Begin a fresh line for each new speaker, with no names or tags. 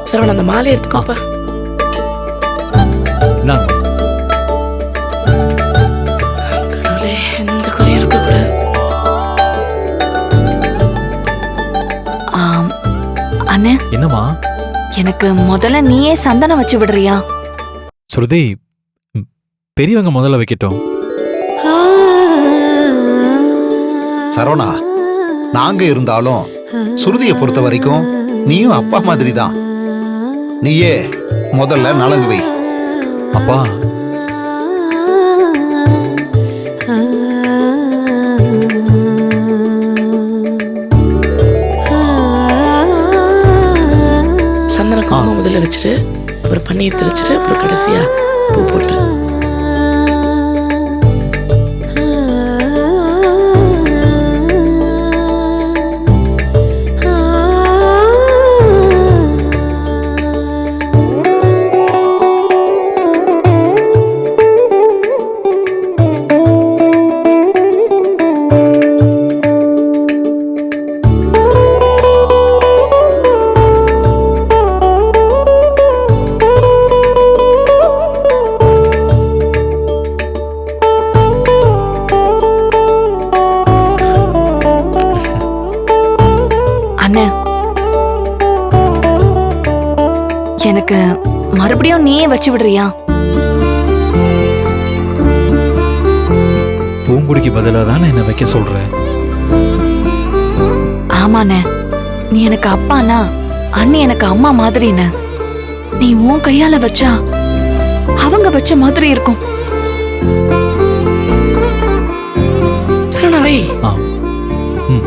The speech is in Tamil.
சரவண அந்த மாலை எடுத்துக்கோப்பா. கடவுளே, எந்த குறையும் இருக்கக்கூடாது.
அண்ணே,
என்னம்மா?
எனக்கு முதல்ல நீயே சந்தனம் வச்சு விடுறியா?
ஸ்ருதி, பெரியவங்க முதல்ல வைக்கட்டும்.
சரவணா, நாங்க இருந்தாலும் சுருதியை பொறுத்த வரைக்கும் நீயும் அப்பா மாதிரி தான். நீயே முதல்ல நலங்கு வை.
அப்பா,
சந்தன குங்குமம் முதல்ல வச்சுட்டு, அப்புறம் பன்னீர் தெளிச்சிட்டு, அப்புறம் கடைசியா பூ போட்டு.
எனக்கு மறுபடியும் நீயே வச்சு விடுறியா?
பூங்குடிக்கு பதிலாக தானே என்ன வைக்க சொல்ற?
ஆமாண்ணே, நீ எனக்கு அப்பானா அண்ணி எனக்கு அம்மா மாதிரின்னு. நீ உன் கையால வச்சா அவங்க வச்ச மாதிரி இருக்கும்.
சரவணா வை.
ம்